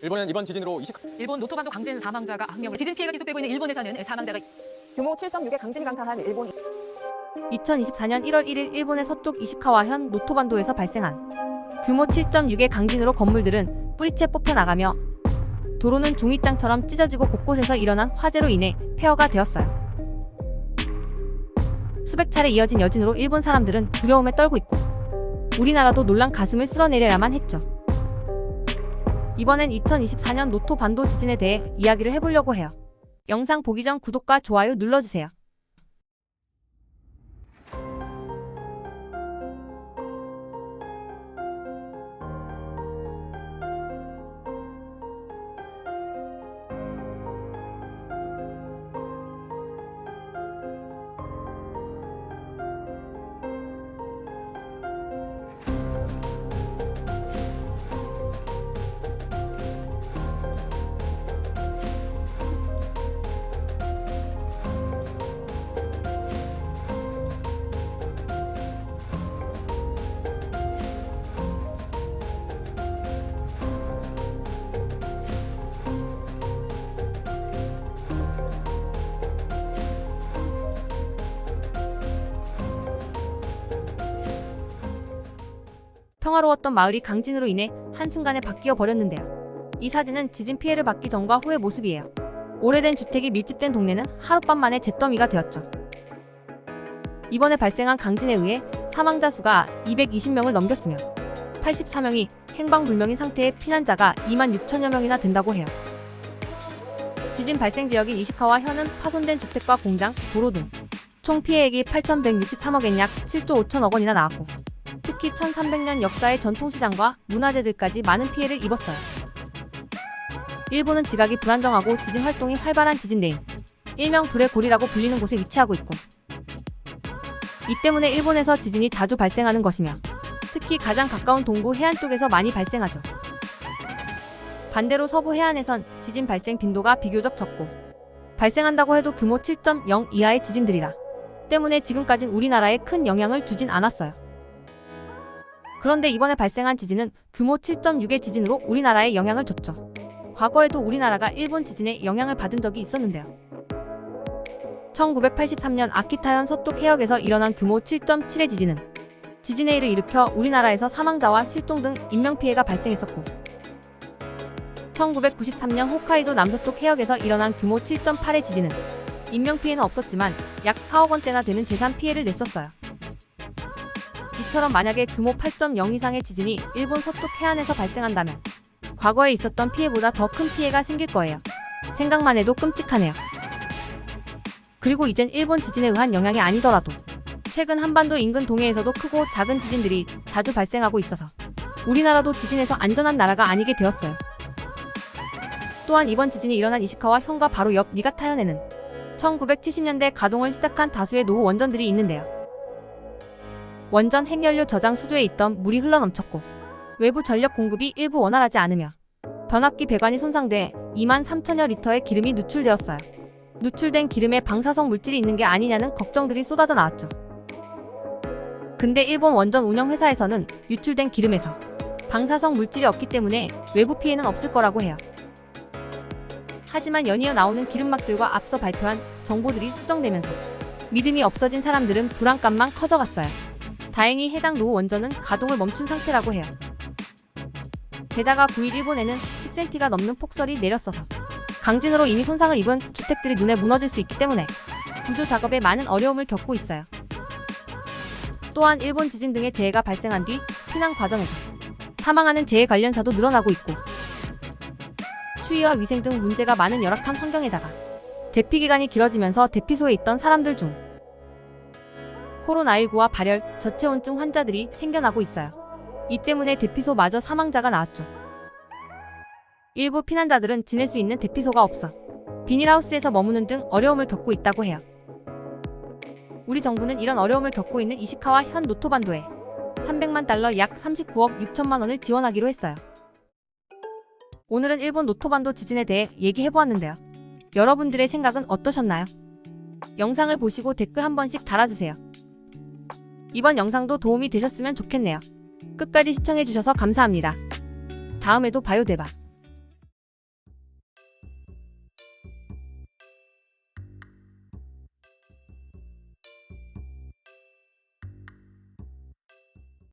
일본은 이번 지진으로 일본 노토반도 강진 사망자가 1명. 지진 피해가 계속되고 있는 일본에서는 사망자가 규모 7.6의 강진이 강타한 일본. 2024년 1월 1일 일본의 서쪽 이시카와현 노토반도에서 발생한 규모 7.6의 강진으로 건물들은 뿌리채 뽑혀나가며 도로는 종이장처럼 찢어지고 곳곳에서 일어난 화재로 인해 폐허가 되었어요. 수백 차례 이어진 여진으로 일본 사람들은 두려움에 떨고 있고 우리나라도 놀란 가슴을 쓸어내려야만 했죠. 이번엔 2024년 노토반도 지진에 대해 이야기를 해보려고 해요. 영상 보기 전 구독과 좋아요 눌러주세요. 평화로웠던 마을이 강진으로 인해 한순간에 바뀌어 버렸는데요. 이 사진은 지진 피해를 받기 전과 후의 모습이에요. 오래된 주택이 밀집된 동네는 하룻밤 만에 잿더미가 되었죠. 이번에 발생한 강진에 의해 사망자 수가 220명을 넘겼으며 84명이 행방불명인 상태의 피난자가 26,000여 명이나 된다고 해요. 지진 발생 지역인 이시카와현은 파손된 주택과 공장, 도로 등 총 피해액이 8,163억엔 약 7조 5천억 원이나 나왔고 특히 1300년 역사의 전통시장과 문화재들까지 많은 피해를 입었어요. 일본은 지각이 불안정하고 지진 활동이 활발한 지진대인 일명 불의 고리라고 불리는 곳에 위치하고 있고 이 때문에 일본에서 지진이 자주 발생하는 것이며 특히 가장 가까운 동부 해안 쪽에서 많이 발생하죠. 반대로 서부 해안에선 지진 발생 빈도가 비교적 적고 발생한다고 해도 규모 7.0 이하의 지진들이라 때문에 지금까진 우리나라에 큰 영향을 주진 않았어요. 그런데 이번에 발생한 지진은 규모 7.6의 지진으로 우리나라에 영향을 줬죠. 과거에도 우리나라가 일본 지진에 영향을 받은 적이 있었는데요. 1983년 아키타현 서쪽 해역에서 일어난 규모 7.7의 지진은 지진해일을 일으켜 우리나라에서 사망자와 실종 등 인명피해가 발생했었고 1993년 홋카이도 남서쪽 해역에서 일어난 규모 7.8의 지진은 인명피해는 없었지만 약 4억 원대나 되는 재산 피해를 냈었어요. 이처럼 만약에 규모 8.0 이상의 지진이 일본 서쪽 해안에서 발생한다면 과거에 있었던 피해보다 더 큰 피해가 생길 거예요. 생각만 해도 끔찍하네요. 그리고 이젠 일본 지진에 의한 영향이 아니더라도 최근 한반도 인근 동해에서도 크고 작은 지진들이 자주 발생하고 있어서 우리나라도 지진에서 안전한 나라가 아니게 되었어요. 또한 이번 지진이 일어난 이시카와 현과 바로 옆 니가타현에는 1970년대 가동을 시작한 다수의 노후 원전들이 있는데요. 원전 핵연료 저장 수조에 있던 물이 흘러넘쳤고 외부 전력 공급이 일부 원활하지 않으며 변압기 배관이 손상돼 23,000여 리터의 기름이 누출되었어요. 누출된 기름에 방사성 물질이 있는 게 아니냐는 걱정들이 쏟아져 나왔죠. 근데 일본 원전 운영 회사에서는 유출된 기름에서 방사성 물질이 없기 때문에 외부 피해는 없을 거라고 해요. 하지만 연이어 나오는 기름막들과 앞서 발표한 정보들이 수정되면서 믿음이 없어진 사람들은 불안감만 커져갔어요. 다행히 해당 노후 원전은 가동을 멈춘 상태라고 해요. 게다가 9일 일본에는 10cm가 넘는 폭설이 내렸어서 강진으로 이미 손상을 입은 주택들이 눈에 무너질 수 있기 때문에 구조 작업에 많은 어려움을 겪고 있어요. 또한 일본 지진 등의 재해가 발생한 뒤 피난 과정에서 사망하는 재해 관련사도 늘어나고 있고 추위와 위생 등 문제가 많은 열악한 환경에다가 대피 기간이 길어지면서 대피소에 있던 사람들 중 코로나19와 발열, 저체온증 환자들이 생겨나고 있어요. 이 때문에 대피소마저 사망자가 나왔죠. 일부 피난자들은 지낼 수 있는 대피소가 없어 비닐하우스에서 머무는 등 어려움을 겪고 있다고 해요. 우리 정부는 이런 어려움을 겪고 있는 이시카와 현 노토반도에 300만 달러 약 39억 6천만 원을 지원하기로 했어요. 오늘은 일본 노토반도 지진에 대해 얘기해보았는데요. 여러분들의 생각은 어떠셨나요? 영상을 보시고 댓글 한 번씩 달아주세요. 이번 영상도 도움이 되셨으면 좋겠네요. 끝까지 시청해주셔서 감사합니다. 다음에도 봐요 대박.